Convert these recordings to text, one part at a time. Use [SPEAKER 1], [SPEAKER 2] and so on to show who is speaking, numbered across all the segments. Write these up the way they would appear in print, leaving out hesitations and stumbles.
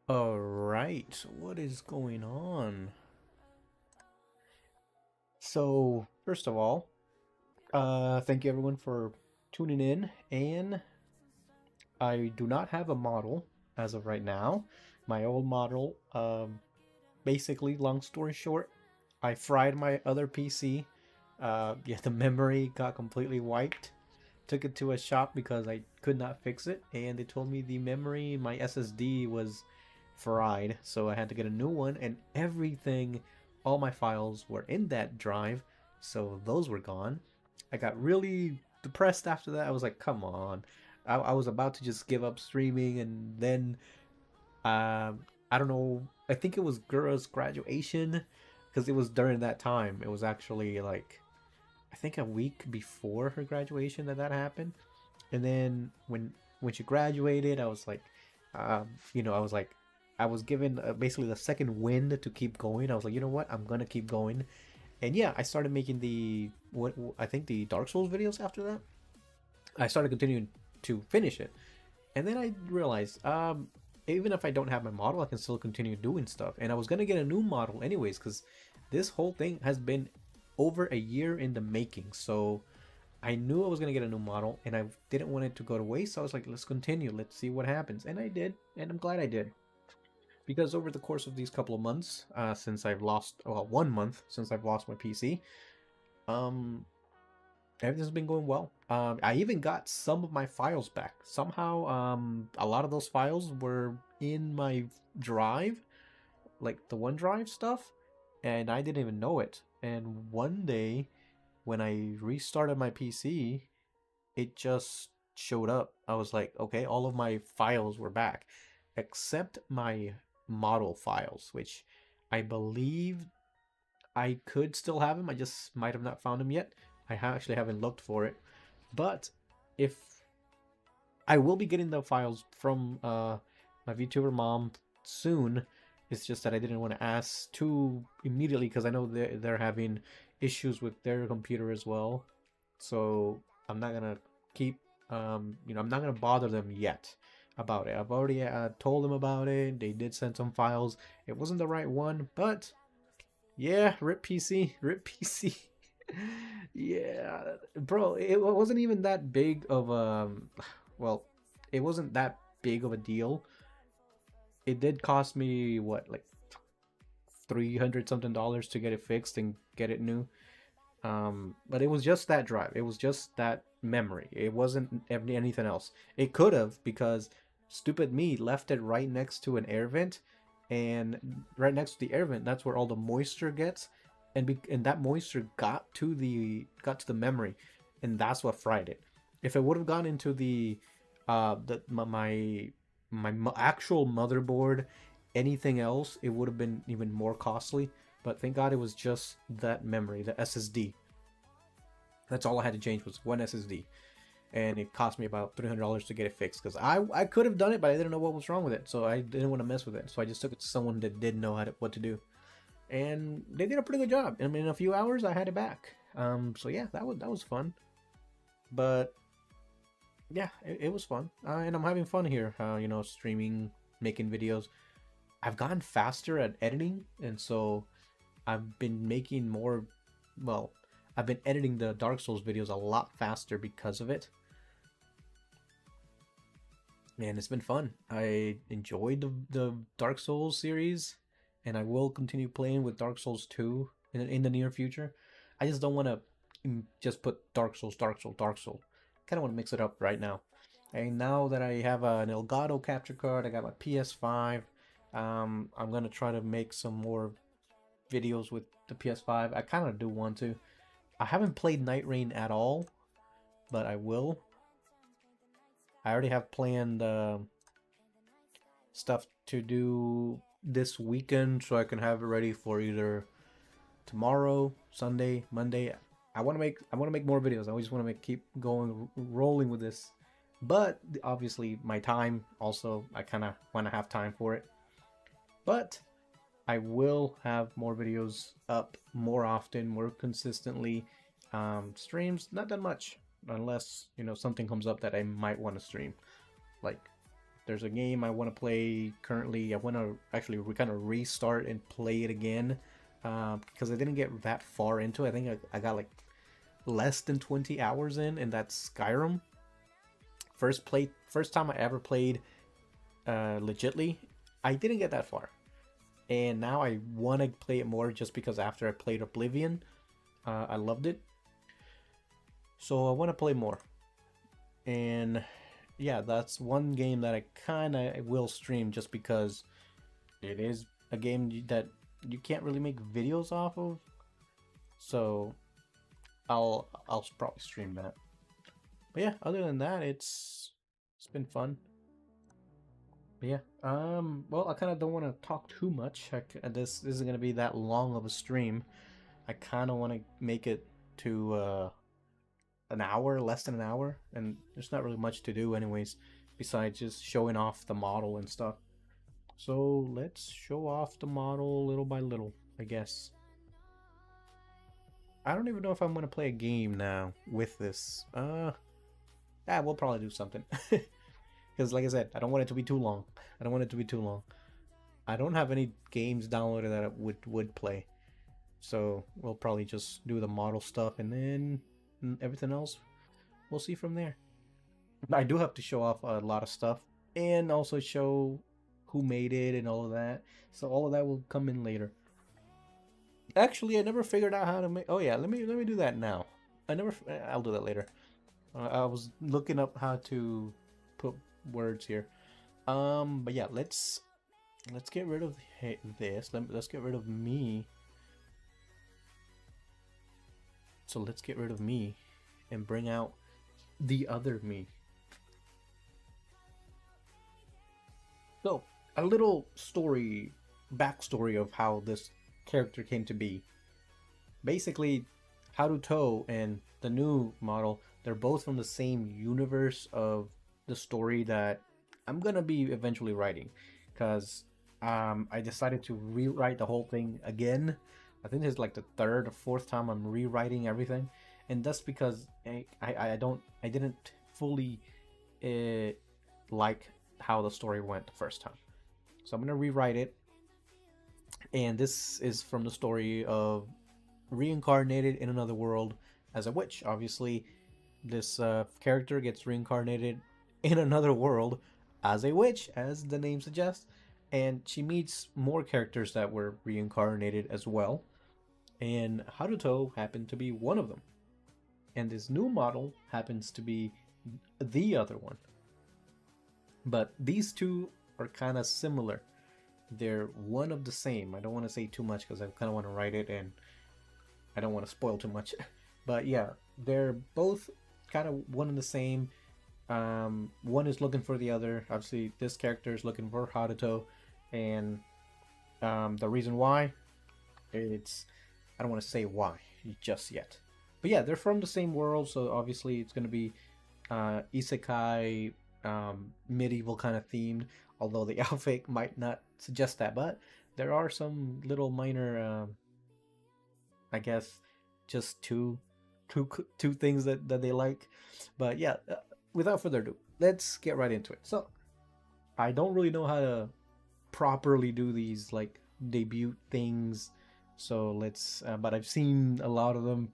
[SPEAKER 1] Alright, what is going on? So, first of all, thank you everyone for tuning in, and I do not have a model as of right now. My old model, basically, long story short, I fried my other PC. Yeah, the memory got completely wiped. Took it to a shop because I could not fix it, and they told me the memory, my SSD was fried, so I had to get a new one, and everything, all my files were in that drive, so those were gone. I got really depressed after that. I was like, come on. I was about to just give up streaming, and then I don't know. I think it was Gura's graduation because it was during that time. It was actually like I think a week before her graduation that happened. And then when she graduated, I was like, I was like, I was given basically the second wind to keep going. I was like, you know what, I'm gonna keep going. And yeah, I started making the what I think the Dark Souls videos after that. I started continuing to finish it, and then I realized, even if I don't have my model, I can still continue doing stuff. And I was gonna get a new model anyways, because this whole thing has been over a year in the making. So I knew I was gonna get a new model, and I didn't want it to go to waste. So I was like, let's continue, let's see what happens, and I did, and I'm glad I did. Because over the course of these couple of months, since I've lost, well, 1 month since I've lost my PC, um, everything's been going well. I even got some of my files back. Somehow, a lot of those files were in my drive, like the OneDrive stuff, and I didn't even know it. And one day, when I restarted my PC, it just showed up. I was like, okay, all of my files were back, except my model files, which I believe I could still have them. I just might have not found them yet. I actually haven't looked for it. But if I will be getting the files from my VTuber mom soon, it's just that I didn't want to ask too immediately because I know they're having issues with their computer as well. So I'm not gonna keep, I'm not gonna bother them yet about it. I've already told them about it. They did send some files. It wasn't the right one, but yeah, rip PC, rip PC. Yeah, bro, it wasn't even that big of a, well, it wasn't that big of a deal. It did cost me what, like 300 something dollars to get it fixed and get it new. But it was just that drive. It was just that memory. It wasn't anything else. It could have, because stupid me left it right next to an air vent, and right next to the air vent, that's where all the moisture gets, and that moisture got to the memory, and that's what fried it. If it would have gone into my actual motherboard, anything else, it would have been even more costly. But thank God it was just that memory, the SSD. That's all I had to change was one SSD, and it cost me about $300 to get it fixed. Because I could have done it, but I didn't know what was wrong with it, so I didn't want to mess with it. So I just took it to someone that did know what to do, and they did a pretty good job. I mean, in a few hours, I had it back. So yeah, that was fun. But yeah, it was fun, and I'm having fun here. Streaming, making videos. I've gotten faster at editing, and so I've been making more. Well, I've been editing the Dark Souls videos a lot faster because of it, and it's been fun. I enjoyed the Dark Souls series, and I will continue playing with Dark Souls 2 in the near future. I just don't want to just put Dark Souls, Dark Souls, Dark Souls. Kind of want to mix it up right now. And now that I have an Elgato capture card, I got my PS5. I'm gonna try to make some more videos with the PS5. I kind of do want to. I haven't played Night Rain at all, but I will. I already have planned stuff to do this weekend, so I can have it ready for either tomorrow, Sunday, Monday. I want to make more videos. I just want to keep going, rolling with this. But obviously, my time also, I kind of want to have time for it. But I will have more videos up more often, more consistently. Streams, not that much, unless something comes up that I might want to stream, like There's a game I want to play currently. I want to actually kind of restart and play it again because I didn't get that far into it. I think I got like less than 20 hours in, and that's Skyrim. First time I ever played legitly. I didn't get that far, and now I want to play it more just because after I played Oblivion, I loved it. So I want to play more, and yeah, that's one game that I kind of will stream just because it is a game that you can't really make videos off of. So I'll probably stream that. But yeah, other than that, it's been fun. But yeah, well, I kind of don't want to talk too much. This isn't gonna be that long of a stream. I kind of want to make it to an hour, less than an hour, and there's not really much to do anyways, besides just showing off the model and stuff. So let's show off the model little by little, I guess. I don't even know if I'm gonna play a game now with this. Yeah, we'll probably do something. Because like I said, I don't want it to be too long. I don't want it to be too long. I don't have any games downloaded that I would play. So we'll probably just do the model stuff, and then everything else we'll see from there. I do have to show off a lot of stuff and also show who made it and all of that. So all of that will come in later. Actually, I never figured out how to make. Oh yeah, let me do that now. I'll do that later. I was looking up how to put words here. But yeah, let's get rid of this. Let's get rid of me. So let's get rid of me and bring out the other me. So, a little backstory of how this character came to be. Basically, Haruto and the new model, they're both from the same universe of the story that I'm gonna be eventually writing. Because I decided to rewrite the whole thing again. I think this is like the third or fourth time I'm rewriting everything, and that's because I didn't fully like how the story went the first time. So I'm gonna rewrite it, and this is from the story of reincarnated in another world as a witch. Obviously, this character gets reincarnated in another world as a witch, as the name suggests, and she meets more characters that were reincarnated as well. And Haruto happened to be one of them. And this new model happens to be the other one. But these two are kind of similar. They're one of the same. I don't want to say too much because I kind of want to write it and I don't want to spoil too much. But yeah, they're both kind of one and the same. One is looking for the other. Obviously, this character is looking for Haruto. And the reason why, I don't want to say why just yet. But yeah, they're from the same world, so obviously it's going to be isekai, medieval kind of themed, although the outfit might not suggest that. But there are some little minor, I guess, just two things that they like. But yeah, without further ado, let's get right into it. So, I don't really know how to properly do these like debut things. So let's, but I've seen a lot of them,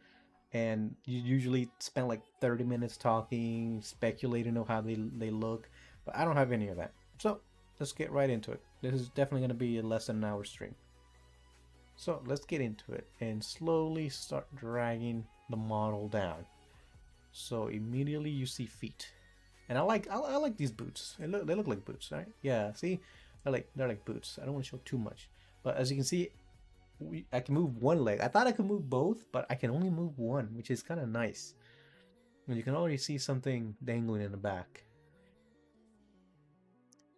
[SPEAKER 1] and you usually spend like 30 minutes talking, speculating on how they look, but I don't have any of that. So let's get right into it. This is definitely going to be a less than an hour stream. So let's get into it and slowly start dragging the model down. So immediately you see feet, and I like these boots. They look like boots, right? Yeah, see, they're like boots. I don't want to show too much, but as you can see, I can move one leg. I thought I could move both, but I can only move one, which is kind of nice. And you can already see something dangling in the back.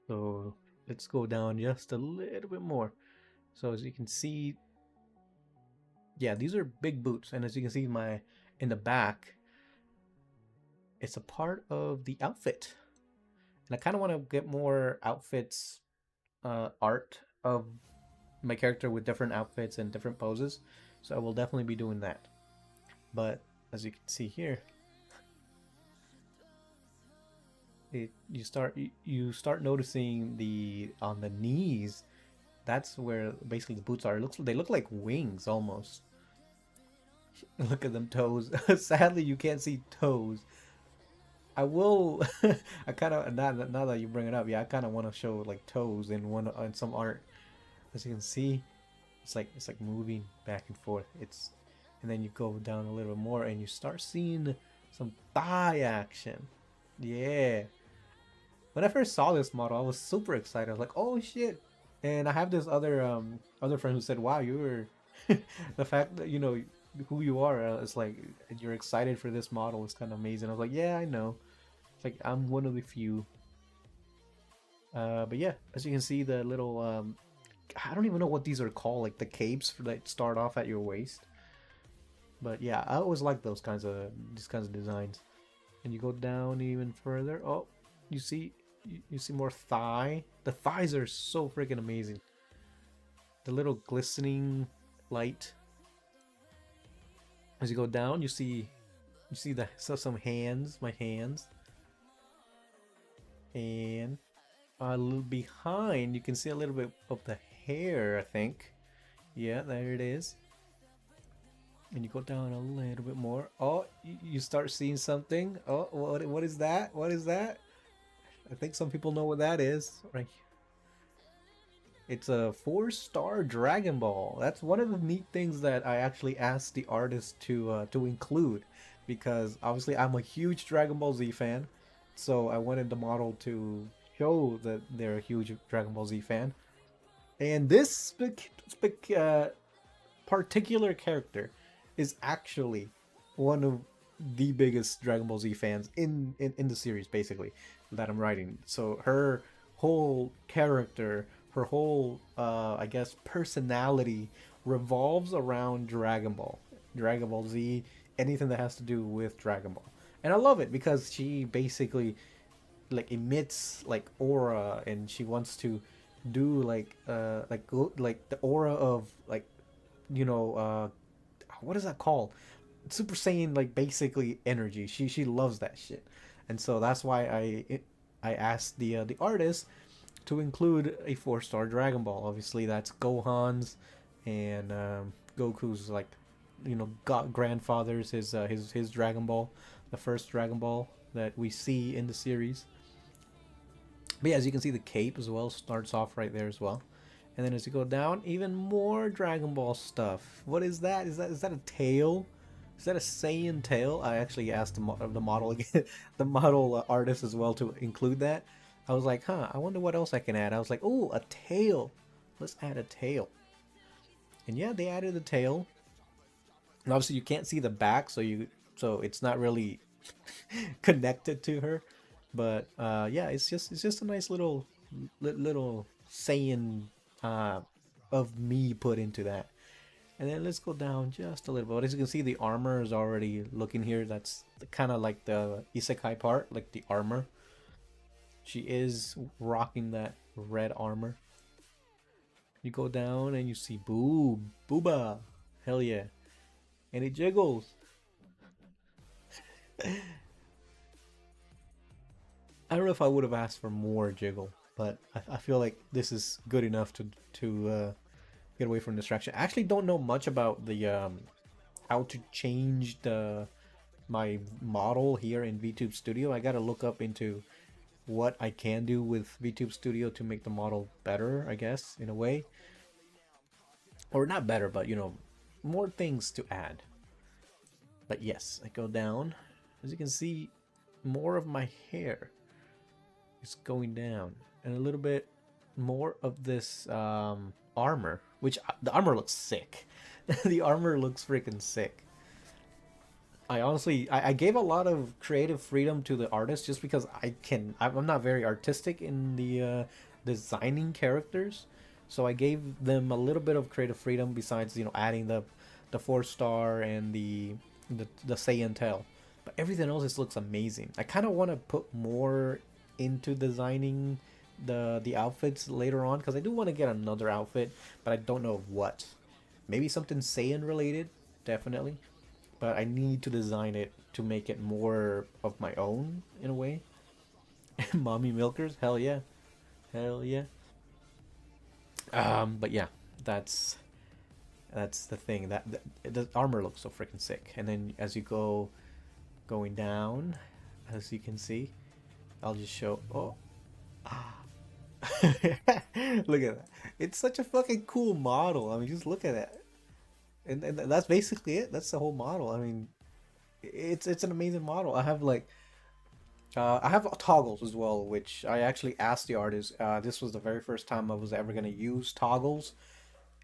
[SPEAKER 1] So let's go down just a little bit more. So as you can see, yeah, these are big boots, and as you can see, in the back, it's a part of the outfit. And I kind of want to get more outfits, art of my character with different outfits and different poses, so I will definitely be doing that. But as you can see here, you start noticing the on the knees. That's where basically the boots are. They look like wings almost. Look at them toes. Sadly, you can't see toes. I will. I kind of now that you bring it up, yeah, I kind of want to show like toes in one on some art. As you can see, it's like moving back and forth. And then you go down a little more and you start seeing some thigh action. Yeah. When I first saw this model, I was super excited. I was like, "Oh shit!" And I have this other friend who said, "Wow, you were the fact that you know who you are. It's like you're excited for this model. It's kind of amazing." I was like, "Yeah, I know. It's like I'm one of the few." But yeah, as you can see, the little I don't even know what these are called, like the capes that start off at your waist. But yeah, I always like these kinds of designs. And you go down even further. Oh, you see you see more thigh. The thighs are so freaking amazing. The little glistening light. As you go down, you see some hands, my hands. And a little behind, you can see a little bit of the hair, I think. Yeah, there it is. And you go down a little bit more. Oh, you start seeing something. Oh, what is that? What is that? I think some people know what that is. Right. It's a 4-star Dragon Ball. That's one of the neat things that I actually asked the artist to include, because obviously I'm a huge Dragon Ball Z fan, so I wanted the model to show that they're a huge Dragon Ball Z fan. And this particular character is actually one of the biggest Dragon Ball Z fans in the series, basically, that I'm writing. So her whole character, her whole, I guess, personality revolves around Dragon Ball Z, anything that has to do with Dragon Ball. And I love it because she basically like emits like aura, and she wants to do like the aura of like what is that called? Super Saiyan, like basically energy. She loves that shit, and so that's why I asked the artist to include a 4-star Dragon Ball. Obviously, that's Gohan's and Goku's like grandfather's his Dragon Ball, the first Dragon Ball that we see in the series. But yeah, as you can see, the cape as well starts off right there as well. And then as you go down, even more Dragon Ball stuff. What is that? Is that a tail? Is that a Saiyan tail? I actually asked the model again, the model artist as well to include that. I was like, huh, I wonder what else I can add. I was like, oh, a tail. Let's add a tail. And yeah, they added a tail. And obviously you can't see the back, so it's not really connected to her. But yeah, it's just a nice little Saiyan uh, of me put into that. And then let's go down just a little bit. As you can see, the armor is already looking here. That's kind of like the isekai part, like the armor. She is rocking that red armor. You go down and you see Booba. Hell yeah. And it jiggles. I don't know if I would have asked for more jiggle, but I feel like this is good enough to get away from distraction. I actually don't know much about the how to change my model here in VTube Studio. I gotta look up into what I can do with VTube Studio to make the model better, I guess, in a way. Or not better, but more things to add. But yes, I go down. As you can see, more of my hair is going down, and a little bit more of this armor, which the armor looks sick. The armor looks freaking sick. I honestly, I gave a lot of creative freedom to the artist just because I'm not very artistic in the designing characters, so I gave them a little bit of creative freedom besides adding the 4-star and the Saiyan tail. But everything else just looks amazing. I kind of want to put more into designing the outfits later on, because I do want to get another outfit, but I don't know what. Maybe something Saiyan related, definitely. But I need to design it to make it more of my own in a way. Mommy milkers, hell yeah, hell yeah. But yeah, that's that's the thing that the armor looks so freaking sick. And then as you going down, as you can see, I'll just show. Oh, look at that! It's such a fucking cool model. I mean, just look at it, and that's basically it. That's the whole model. I mean, it's an amazing model. I have toggles as well, which I actually asked the artist. This was the very first time I was ever gonna use toggles,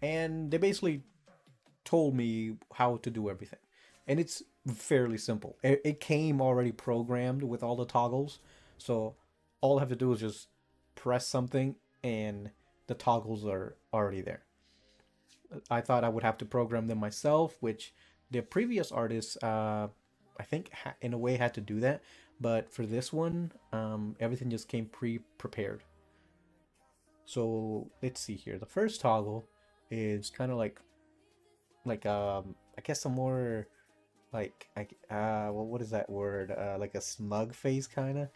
[SPEAKER 1] and they basically told me how to do everything. And it's fairly simple. It came already programmed with all the toggles. So all I have to do is just press something and the toggles are already there. I thought I would have to program them myself, which the previous artists, I think, in a way had to do that. But for this one, everything just came pre-prepared. So let's see here. The first toggle is kind of like I guess a more like well, what is that word? Like a smug face kind of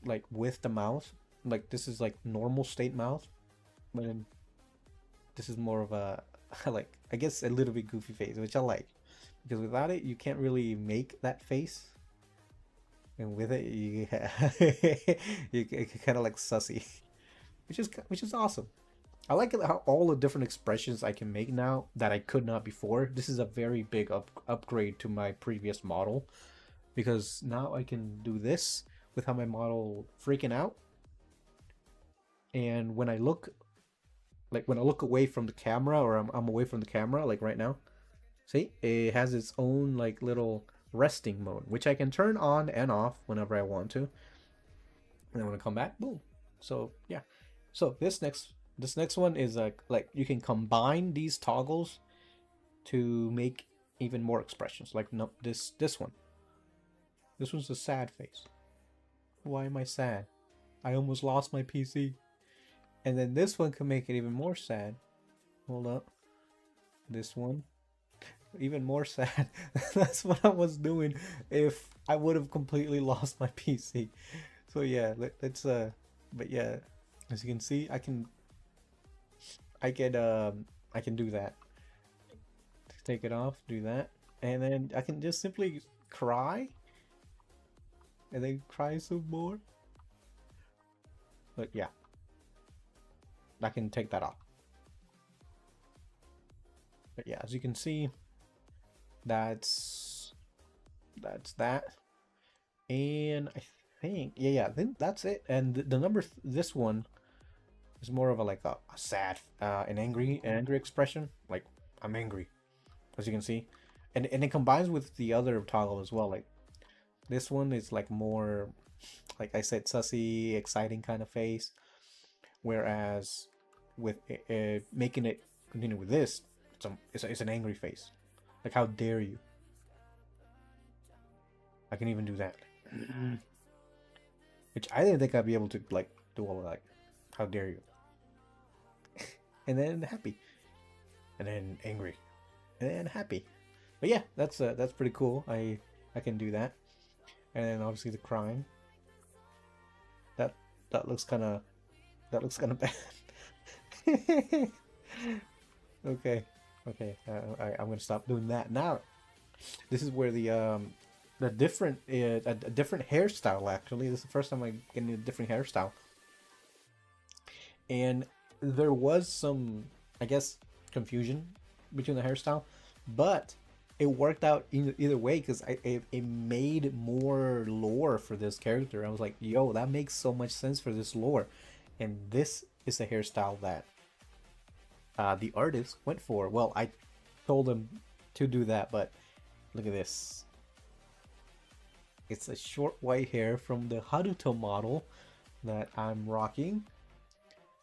[SPEAKER 1] like with the mouth. Like this is like normal state mouth, but then this is more of a like I guess a little bit goofy face, which I like because without it you can't really make that face, and with it you you kind of like sussy, which is awesome. I like how all the different expressions I can make now that I could not before. This is a very big upgrade to my previous model because now I can do this with how my model freaking out. And when I look, like when I look away from the camera or I'm away from the camera, like right now, see, it has its own like little resting mode, which I can turn on and off whenever I want to. And then when I come back, boom. So yeah. So this next one is like you can combine these toggles to make even more expressions. Like no, this one. This one's a sad face. Why am I sad? I almost lost my PC. And then this one can make it even more sad. Hold up. This one. Even more sad. That's what I was doing if I would have completely lost my PC. So yeah, let's but yeah, as you can see, I can do that. Take it off, do that. And then I can just simply cry. And then cry some more. But yeah. I can take that off. But yeah, as you can see, that's that. And I think yeah, I think that's it. And the number this one is more of a like a sad an angry expression. Like I'm angry, as you can see. And it combines with the other toggle as well. Like this one is like more like I said, sussy, exciting kind of face. Whereas with making it continue with this, it's an angry face. Like how dare you? I can even do that. Which I didn't think I'd be able to like do all of that. How dare you? And then happy. And then angry. And then happy. But yeah, that's pretty cool. I can do that. And then obviously the crying. That looks kind of bad. Okay. I'm gonna stop doing that now. This is where the different a different hairstyle actually. This is the first time I'm getting a different hairstyle. And there was some, I guess, confusion between the hairstyle, but it worked out either way because it made more lore for this character. I was like, yo, that makes so much sense for this lore. And this is a hairstyle that the artist went for. Well, I told him to do that, but look at this. It's a short white hair from the Haruto model that I'm rocking.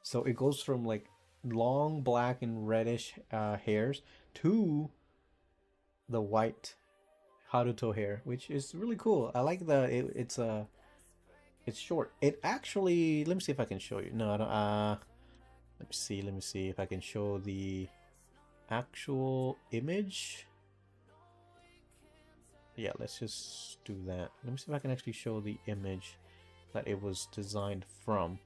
[SPEAKER 1] So it goes from like long black and reddish hairs to the white Haruto hair, which is really cool. I like it's short. It actually, let me see if I can show you. No, I don't. Let me see if I can show the actual image. Yeah, let's just do that. Let me see if I can actually show the image that it was designed from.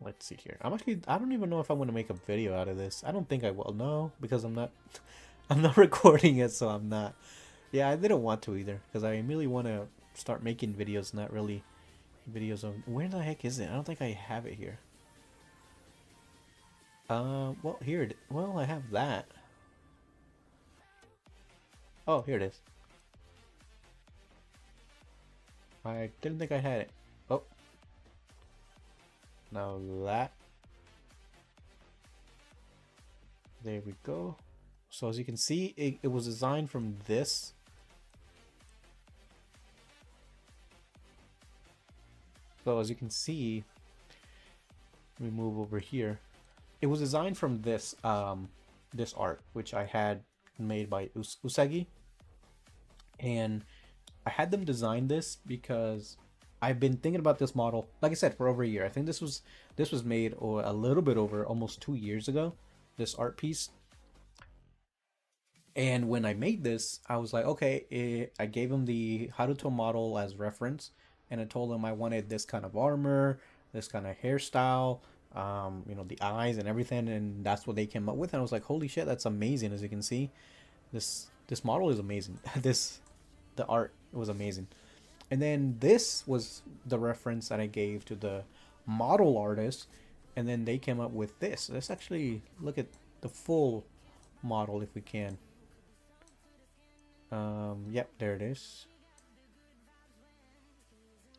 [SPEAKER 1] Let's see here. I don't even know if I'm gonna make a video out of this. I don't think I will. No, because I'm not I'm not recording it, so I'm not. Yeah, I didn't want to either, because I really want to start making videos, not really videos of... Where the heck is it? I don't think I have it here. Well, here it... Well, I have that. Oh, here it is. I didn't think I had it. Oh. Now that. There we go. So as you can see, it was designed from this. So as you can see, let me move over here. It was designed from this this art, which I had made by Usagi. And I had them design this because I've been thinking about this model, like I said, for over a year. I think this was made a little bit over almost 2 years ago, this art piece. And when I made this, I was like, okay, I gave him the Haruto model as reference, and I told him I wanted this kind of armor, this kind of hairstyle, you know, the eyes and everything, and that's what they came up with. And I was like, holy shit, that's amazing. As you can see, this model is amazing. The art was amazing. And then this was the reference that I gave to the model artist, and then they came up with this. Let's actually look at the full model if we can. Yep, there it is.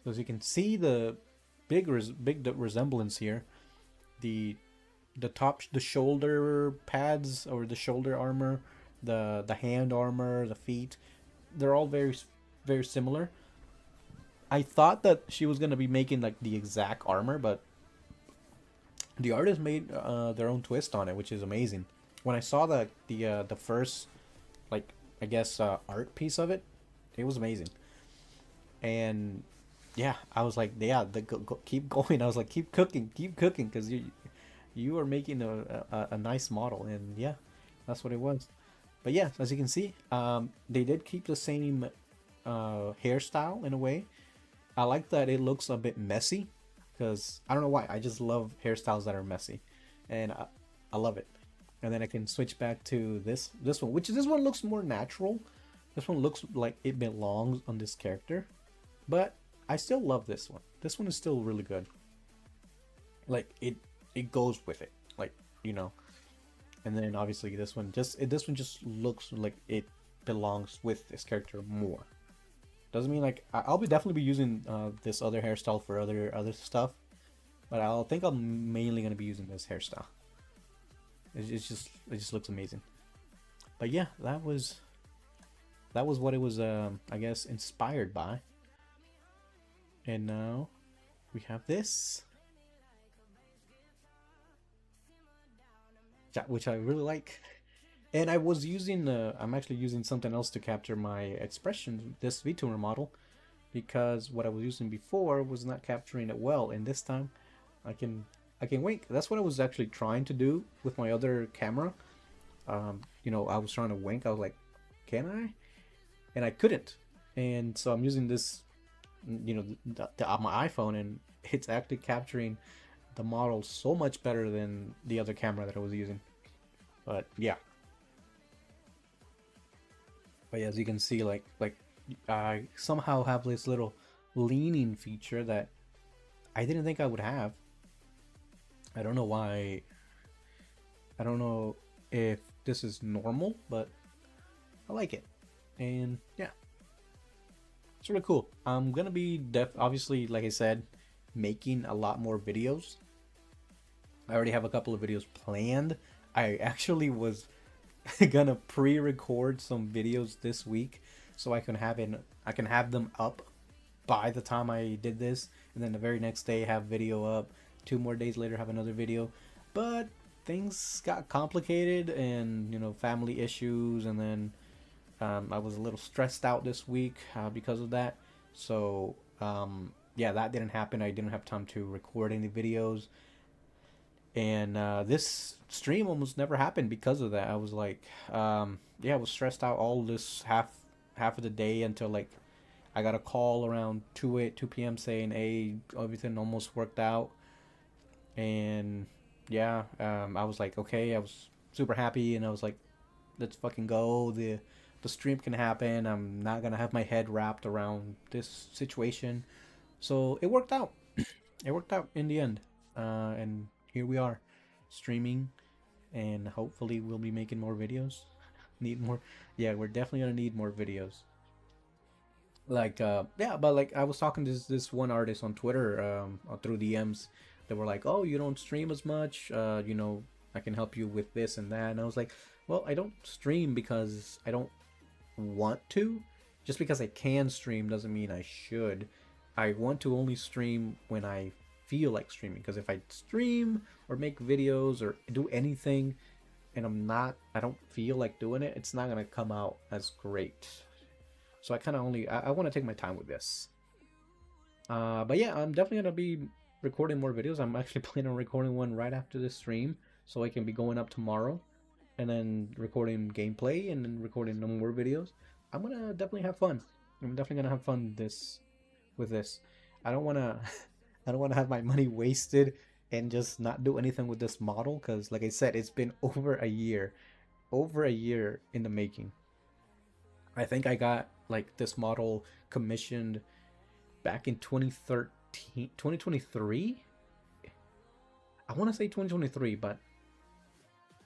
[SPEAKER 1] So as you can see, the big resemblance here. The shoulder pads, or the shoulder armor, the hand armor, the feet, they're all very similar. I thought that she was gonna be making like the exact armor, but the artist made their own twist on it, which is amazing. When I saw the first, like, I guess art piece of it, it was amazing. And yeah, I was like, yeah, keep going. I was like, keep cooking, because you are making a nice model, and yeah, that's what it was. But yeah, as you can see, they did keep the same hairstyle in a way. I like that it looks a bit messy, because I don't know why. I just love hairstyles that are messy, and I love it. And then I can switch back to this one, which this one looks more natural. This one looks like it belongs on this character, but I still love this one. This one is still really good. Like it goes with it, like, you know. And then obviously this one just looks like it belongs with this character more. Doesn't mean like I'll definitely be using this other hairstyle for other stuff, but I'll think I'm mainly gonna be using this hairstyle. It just looks amazing. But yeah, that was what it was I guess inspired by. And now we have this, which I really like. And I was using I'm actually using something else to capture my expression, this VTuber model, because what I was using before was not capturing it well, and this time I can wink. That's what I was actually trying to do with my other camera. You know, I was trying to wink. I was like, can I? And I couldn't. And so I'm using this, you know, my iPhone, and it's actually capturing the model so much better than the other camera that I was using. But yeah. But yeah, as you can see, like I somehow have this little leaning feature that I didn't think I would have. I don't know why. I don't know if this is normal, but I like it. And yeah, it's really cool. I'm gonna be obviously, like I said, making a lot more videos. I already have a couple of videos planned. I actually was gonna pre-record some videos this week, so I can have them up by the time I did this, and then the very next day have video up. 2 more days later have another video. But things got complicated, and you know, family issues, and then I was a little stressed out this week because of that. So yeah, that didn't happen. I didn't have time to record any videos. And this stream almost never happened because of that. I was like, yeah, I was stressed out all this half of the day until like I got a call around 2 p.m. saying, hey, everything almost worked out. And yeah, I was like, okay, I was super happy, and I was like, let's fucking go. The stream can happen. I'm not gonna have my head wrapped around this situation. So it worked out. It worked out in the end. And here we are, streaming, and hopefully we'll be making more videos. Need more. Yeah, we're definitely gonna need more videos. Like yeah, but like I was talking to this one artist on Twitter through DMs. They were like, oh, you don't stream as much, you know, I can help you with this and that. And I was like, well, I don't stream because I don't want to. Just because I can stream doesn't mean I should. I want to only stream when I feel like streaming, because if I stream or make videos or do anything and I don't feel like doing it, it's not gonna come out as great. So I kind of I want to take my time with this. But yeah, I'm definitely gonna be recording more videos. I'm actually planning on recording one right after this stream, so I can be going up tomorrow, and then recording gameplay, and then recording no more videos. I'm gonna definitely have fun. I'm definitely gonna have fun with this. I don't wanna I don't wanna have my money wasted and just not do anything with this model, because like I said, it's been over a year in the making. I think I got like this model commissioned back in 2013, 2023. I want to say 2023, but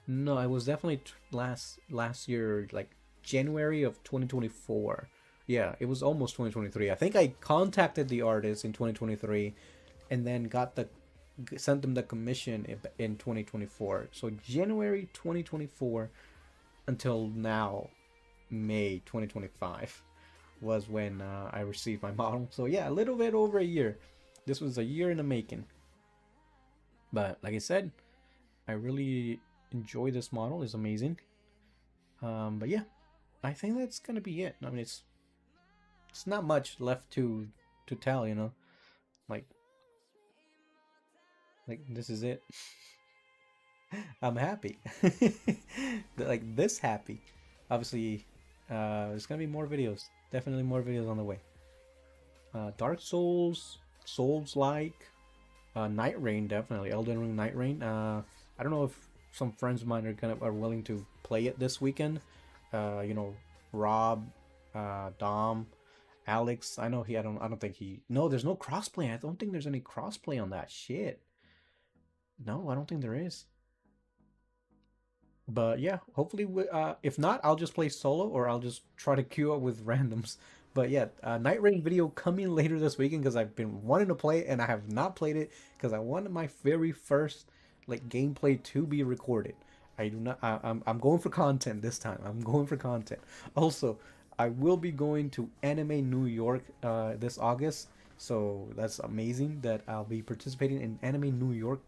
[SPEAKER 1] no, it was definitely last year, like January of 2024. Yeah, it was almost 2023. I think I contacted the artist in 2023, and then sent them the commission in 2024. So January 2024 until now, May 2025 was when I received my model. So yeah, a little bit over a year. This was a year in the making. But like I said, I really enjoy this model. It's amazing. But yeah, I think that's gonna be it. I mean, it's not much left to tell, you know. Like this is it. I'm happy. Like this happy. Obviously, there's gonna be more videos. Definitely more videos on the way. Dark Souls, Souls-like, Night Rain, definitely Elden Ring, Night Rain. I don't know if some friends of mine are willing to play it this weekend. You know, Rob, Dom, Alex. I know I don't think he. No, there's no crossplay. I don't think there's any crossplay on that shit. No, I don't think there is. But yeah, hopefully, if not, I'll just play solo, or I'll just try to queue up with randoms. But yeah, Night Rain video coming later this weekend, because I've been wanting to play it and I have not played it, because I wanted my very first like gameplay to be recorded. I do not. I'm going for content this time. I'm going for content. Also, I will be going to Anime New York this August, so that's amazing that I'll be participating in Anime New York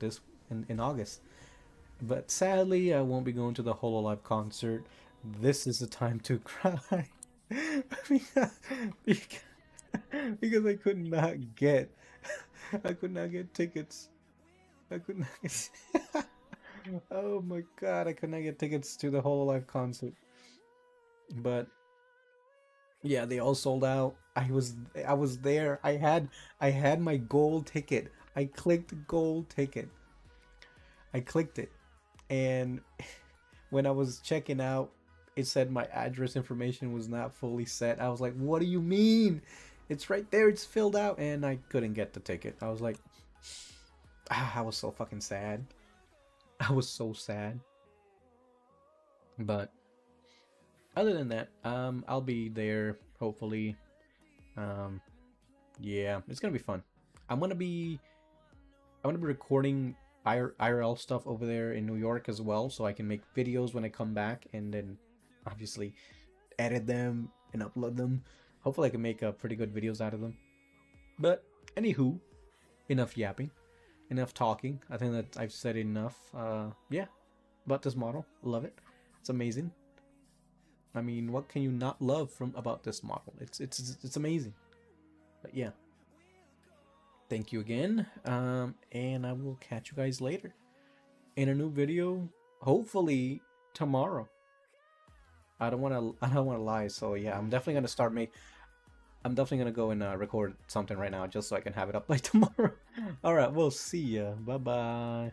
[SPEAKER 1] in August. But sadly, I won't be going to the Hololive concert. This is the time to cry. because, because I could not get tickets. I could not get Oh my god, I could not get tickets to the Hololive concert. But yeah, they all sold out. I was there. I had my gold ticket. I clicked gold ticket. I clicked it. And when I was checking out, it said my address information was not fully set. I was like, what do you mean? It's right there, it's filled out. And I couldn't get the ticket. I was like, I was so fucking sad. I was so sad. But other than that, I'll be there hopefully. Yeah, it's gonna be fun. I'm gonna be recording IRL stuff over there in New York as well, so I can make videos when I come back, and then obviously edit them and upload them. Hopefully I can make pretty good videos out of them. But anywho, enough yapping, enough talking. I think that I've said enough. Yeah, about this model. Love it. It's amazing. I mean, what can you not love about this model? It's amazing. But yeah, thank you again, and I will catch you guys later in a new video, hopefully tomorrow. I don't want to lie, so yeah, I'm definitely gonna start I'm definitely gonna go and record something right now just so I can have it up by tomorrow. All right, we'll see ya. Bye bye.